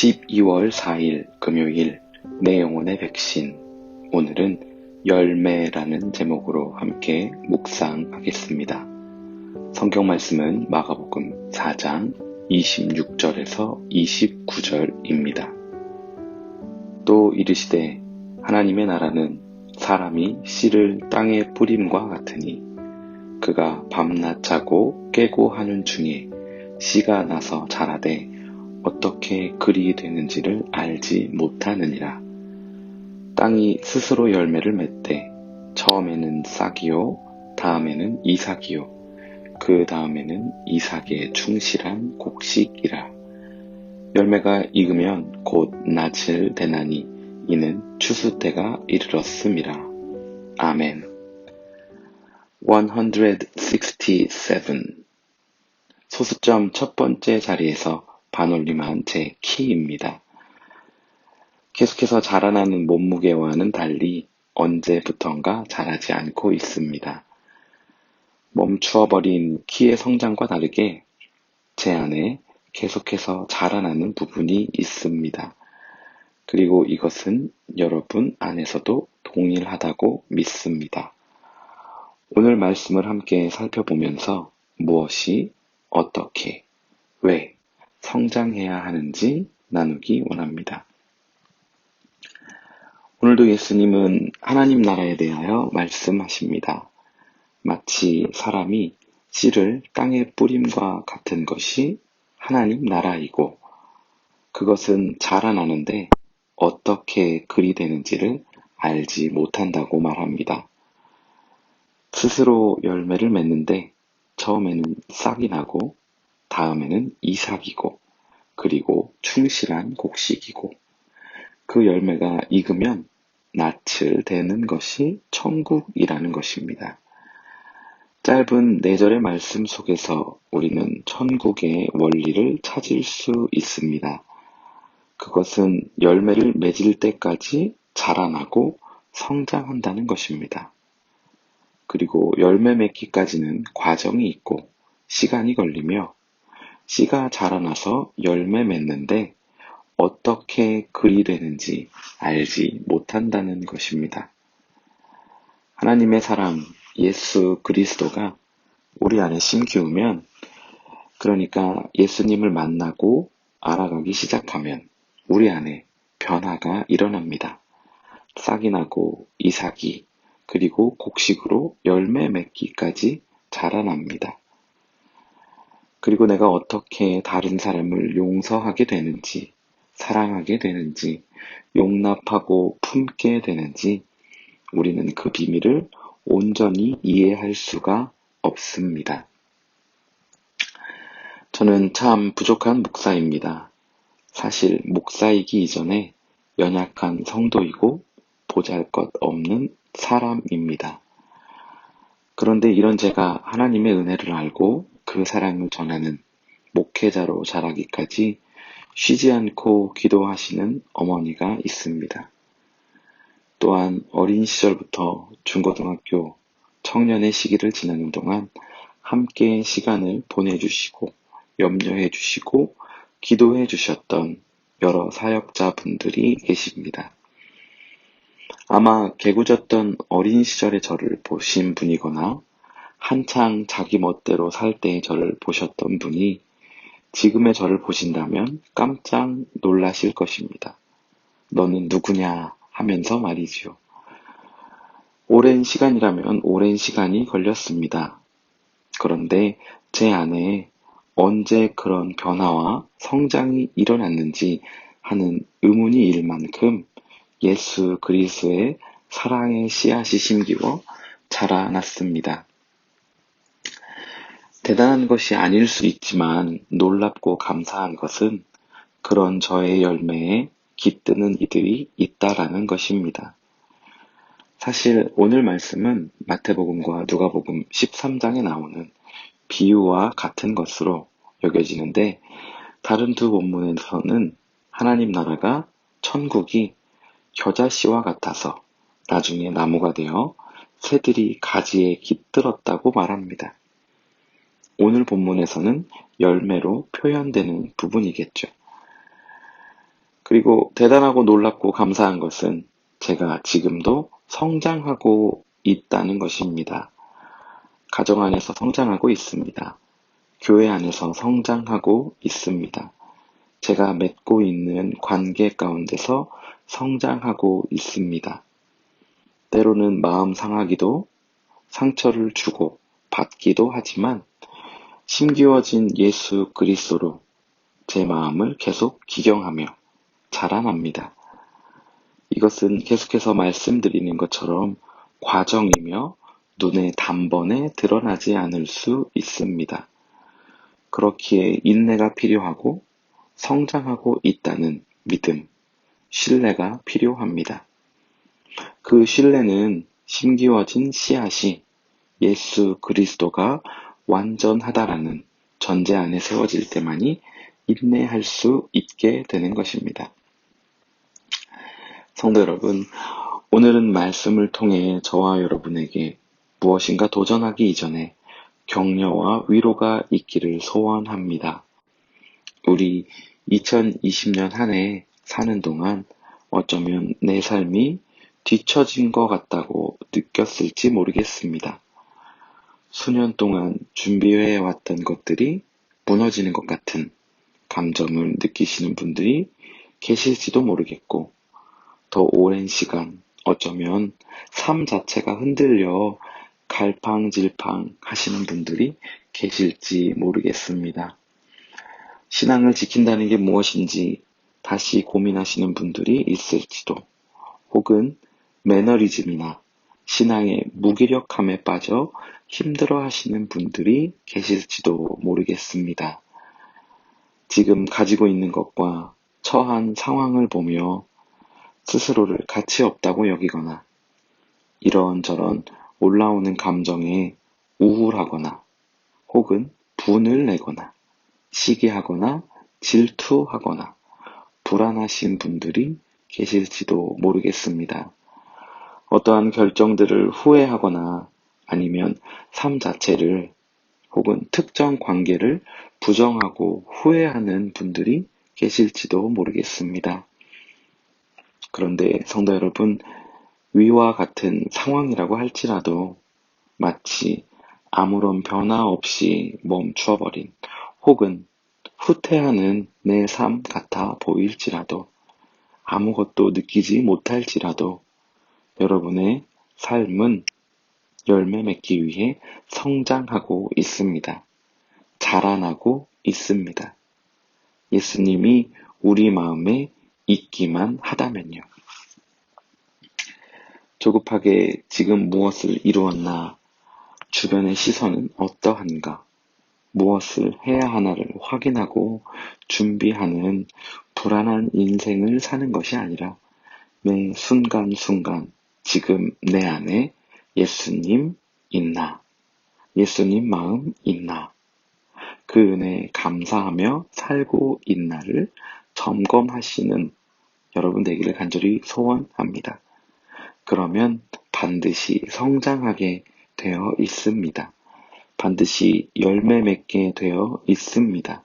12월 4일 금요일 내 영혼의 백신. 오늘은 열매라는 제목으로 함께 묵상하겠습니다. 성경 말씀은 마가복음 4장 26절에서 29절입니다. 또 이르시되 하나님의 나라는 사람이 씨를 땅에 뿌림과 같으니 그가 밤낮 자고 깨고 하는 중에 씨가 나서 자라되 어떻게 그리 되는지를 알지 못하느니라. 땅이 스스로 열매를 맺되 처음에는 싹이요 다음에는 이삭이요 그 다음에는 이삭의 충실한 곡식이라. 열매가 익으면 곧 낯을 대나니 이는 추수 때가 이르렀음이라. 아멘. 167 소수점 첫 번째 자리에서 반올림한 제 키입니다. 계속해서 자라나는 몸무게와는 달리 언제부턴가 자라지 않고 있습니다. 멈추어버린 키의 성장과 다르게 제 안에 계속해서 자라나는 부분이 있습니다. 그리고 이것은 여러분 안에서도 동일하다고 믿습니다. 오늘 말씀을 함께 살펴보면서 무엇이, 어떻게, 왜 성장해야 하는지 나누기 원합니다. 오늘도 예수님은 하나님 나라에 대하여 말씀하십니다. 마치 사람이 씨를 땅에 뿌림과 같은 것이 하나님 나라이고 그것은 자라나는데 어떻게 그리 되는지를 알지 못한다고 말합니다. 스스로 열매를 맺는데 처음에는 싹이 나고 다음에는 이삭이고 그리고 충실한 곡식이고 그 열매가 익으면 낯을 대는 것이 천국이라는 것입니다. 짧은 4절의 말씀 속에서 우리는 천국의 원리를 찾을 수 있습니다. 그것은 열매를 맺을 때까지 자라나고 성장한다는 것입니다. 그리고 열매 맺기까지는 과정이 있고 시간이 걸리며 씨가 자라나서 열매 맺는데 어떻게 그리 되는지 알지 못한다는 것입니다. 하나님의 사랑 예수 그리스도가 우리 안에 심기우면, 그러니까 예수님을 만나고 알아가기 시작하면 우리 안에 변화가 일어납니다. 싹이 나고 이삭이 그리고 곡식으로 열매 맺기까지 자라납니다. 그리고 내가 어떻게 다른 사람을 용서하게 되는지, 사랑하게 되는지, 용납하고 품게 되는지 우리는 그 비밀을 온전히 이해할 수가 없습니다. 저는 참 부족한 목사입니다. 사실 목사이기 이전에 연약한 성도이고 보잘것없는 사람입니다. 그런데 이런 제가 하나님의 은혜를 알고 그 사랑을 전하는 목회자로 자라기까지 쉬지 않고 기도하시는 어머니가 있습니다. 또한 어린 시절부터 중고등학교, 청년의 시기를 지나는 동안 함께 시간을 보내주시고 염려해 주시고 기도해 주셨던 여러 사역자분들이 계십니다. 아마 개구졌던 어린 시절의 저를 보신 분이거나 한창 자기 멋대로 살 때의 저를 보셨던 분이 지금의 저를 보신다면 깜짝 놀라실 것입니다. 너는 누구냐 하면서 말이지요. 오랜 시간이라면 오랜 시간이 걸렸습니다. 그런데 제 안에 언제 그런 변화와 성장이 일어났는지 하는 의문이 일 만큼 예수 그리스도의 사랑의 씨앗이 심기워 자라났습니다. 대단한 것이 아닐 수 있지만 놀랍고 감사한 것은 그런 저의 열매에 깃드는 이들이 있다라는 것입니다. 사실 오늘 말씀은 마태복음과 누가복음 13장에 나오는 비유와 같은 것으로 여겨지는데, 다른 두 본문에서는 하나님 나라가, 천국이 겨자씨와 같아서 나중에 나무가 되어 새들이 가지에 깃들었다고 말합니다. 오늘 본문에서는 열매로 표현되는 부분이겠죠. 그리고 대단하고 놀랍고 감사한 것은 제가 지금도 성장하고 있다는 것입니다. 가정 안에서 성장하고 있습니다. 교회 안에서 성장하고 있습니다. 제가 맺고 있는 관계 가운데서 성장하고 있습니다. 때로는 마음 상하기도 상처를 주고 받기도 하지만 심기워진 예수 그리스도로 제 마음을 계속 기경하며 자라납니다. 이것은 계속해서 말씀드리는 것처럼 과정이며 눈에 단번에 드러나지 않을 수 있습니다. 그렇기에 인내가 필요하고 성장하고 있다는 믿음, 신뢰가 필요합니다. 그 신뢰는 심기워진 씨앗이 예수 그리스도가 완전하다라는 전제 안에 세워질 때만이 인내할 수 있게 되는 것입니다. 성도 여러분, 오늘은 말씀을 통해 저와 여러분에게 무엇인가 도전하기 이전에 격려와 위로가 있기를 소원합니다. 우리 2020년 한 해 사는 동안 어쩌면 내 삶이 뒤처진 것 같다고 느꼈을지 모르겠습니다. 수년 동안 준비해 왔던 것들이 무너지는 것 같은 감정을 느끼시는 분들이 계실지도 모르겠고, 더 오랜 시간 어쩌면 삶 자체가 흔들려 갈팡질팡 하시는 분들이 계실지 모르겠습니다. 신앙을 지킨다는 게 무엇인지 다시 고민하시는 분들이 있을지도, 혹은 매너리즘이나 신앙의 무기력함에 빠져 힘들어 하시는 분들이 계실지도 모르겠습니다. 지금 가지고 있는 것과 처한 상황을 보며 스스로를 가치 없다고 여기거나 이런저런 올라오는 감정에 우울하거나 혹은 분을 내거나 시기하거나 질투하거나 불안하신 분들이 계실지도 모르겠습니다. 어떠한 결정들을 후회하거나 아니면 삶 자체를 혹은 특정 관계를 부정하고 후회하는 분들이 계실지도 모르겠습니다. 그런데 성도 여러분, 위와 같은 상황이라고 할지라도 마치 아무런 변화 없이 멈추어버린 혹은 후퇴하는 내 삶 같아 보일지라도 아무것도 느끼지 못할지라도 여러분의 삶은 열매 맺기 위해 성장하고 있습니다. 자라나고 있습니다. 예수님이 우리 마음에 있기만 하다면요. 조급하게 지금 무엇을 이루었나, 주변의 시선은 어떠한가, 무엇을 해야 하나를 확인하고 준비하는 불안한 인생을 사는 것이 아니라 매 순간순간 지금 내 안에 예수님 있나, 예수님 마음 있나, 그 은혜에 감사하며 살고 있나를 점검하시는 여러분 되기를 간절히 소원합니다. 그러면 반드시 성장하게 되어 있습니다. 반드시 열매 맺게 되어 있습니다.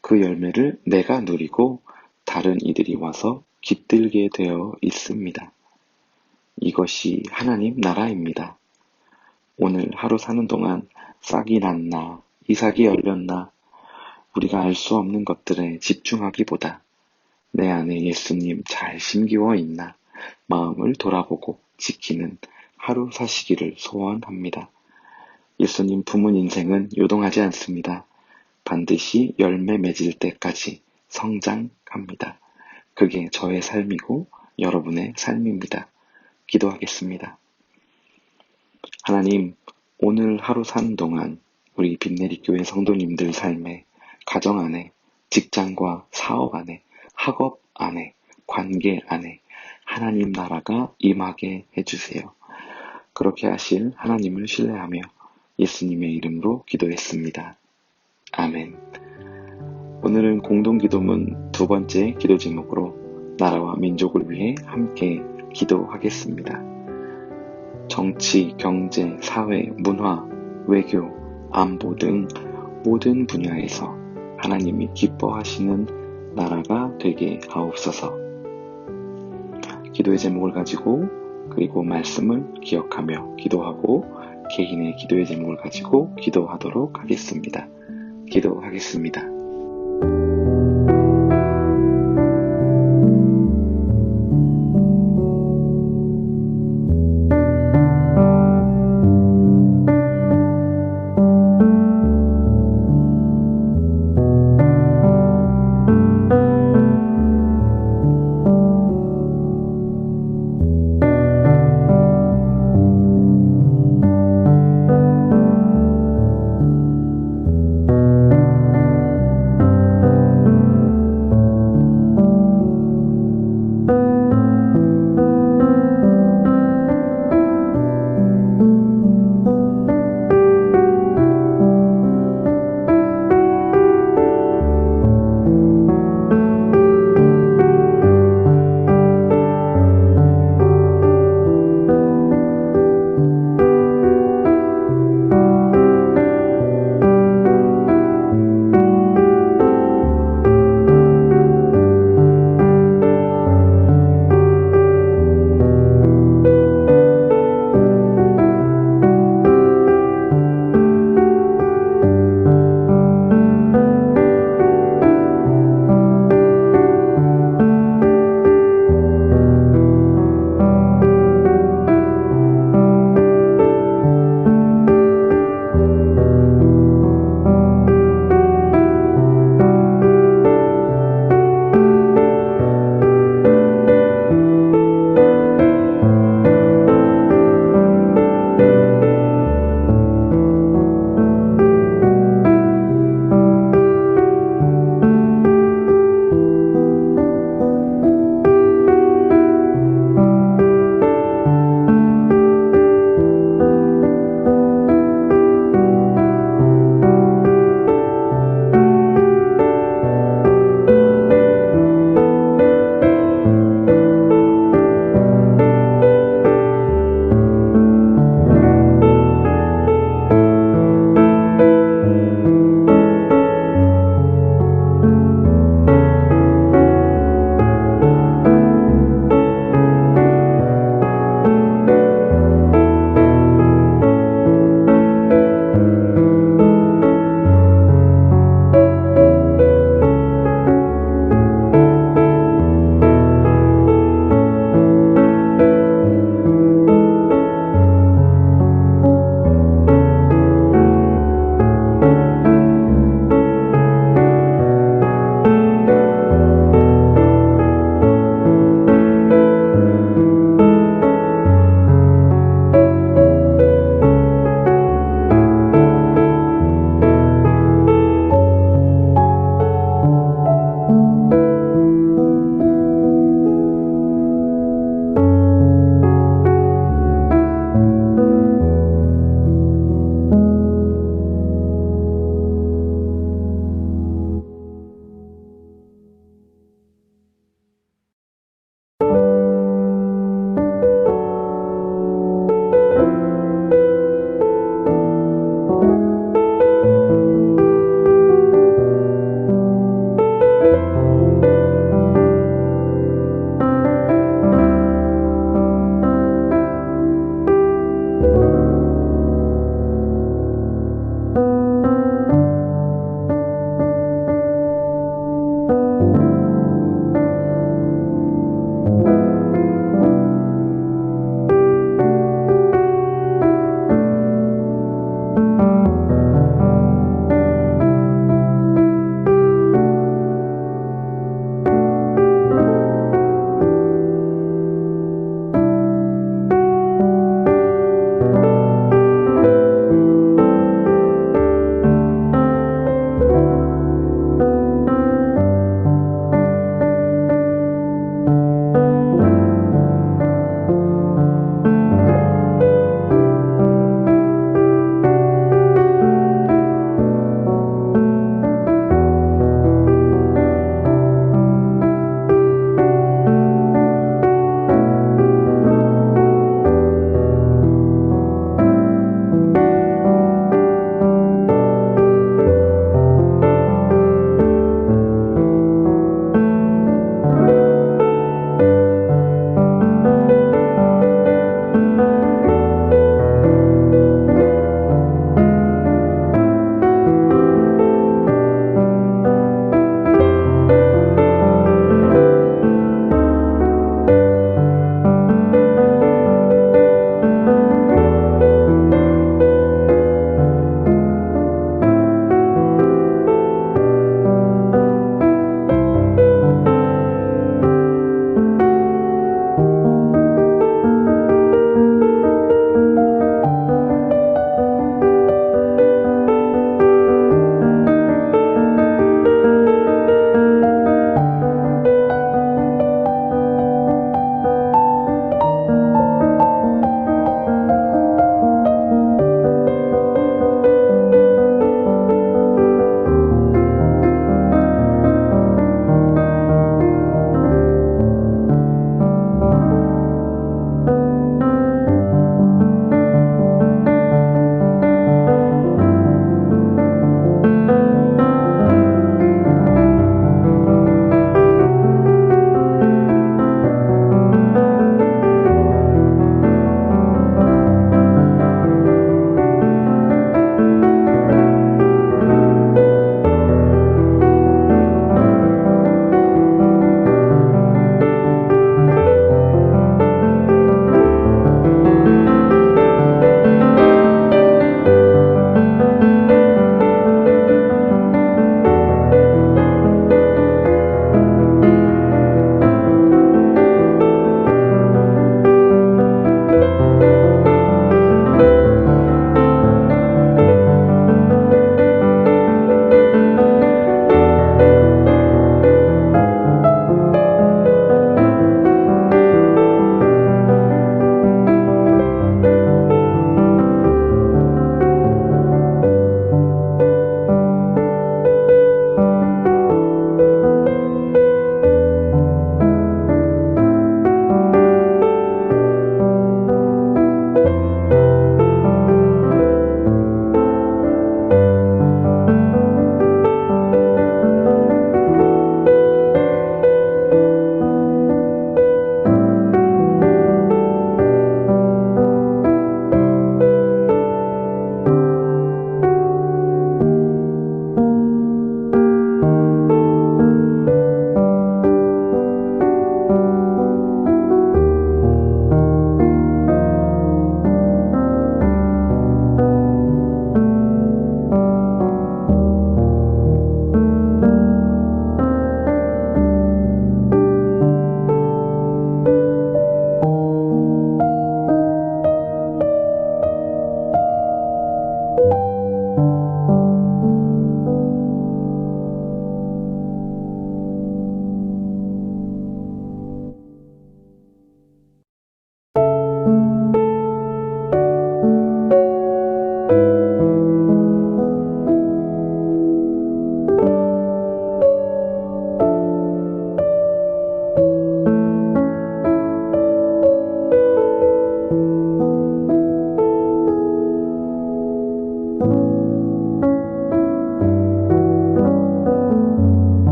그 열매를 내가 누리고 다른 이들이 와서 깃들게 되어 있습니다. 이것이 하나님 나라입니다. 오늘 하루 사는 동안 싹이 났나, 이삭이 열렸나, 우리가 알 수 없는 것들에 집중하기보다 내 안에 예수님 잘 심기워 있나 마음을 돌아보고 지키는 하루 사시기를 소원합니다. 예수님 품은 인생은 요동하지 않습니다. 반드시 열매 맺을 때까지 성장합니다. 그게 저의 삶이고 여러분의 삶입니다. 기도하겠습니다. 하나님, 오늘 하루 사는 동안 우리 빛내리교회 성도님들 삶에, 가정 안에, 직장과 사업 안에, 학업 안에, 관계 안에 하나님 나라가 임하게 해주세요. 그렇게 하실 하나님을 신뢰하며 예수님의 이름으로 기도했습니다. 아멘. 오늘은 공동기도문 두 번째 기도 제목으로 나라와 민족을 위해 함께 기도하겠습니다. 정치, 경제, 사회, 문화, 외교, 안보 등 모든 분야에서 하나님이 기뻐하시는 나라가 되게 하옵소서. 기도의 제목을 가지고 그리고 말씀을 기억하며 기도하고 개인의 기도의 제목을 가지고 기도하도록 하겠습니다. 기도하겠습니다.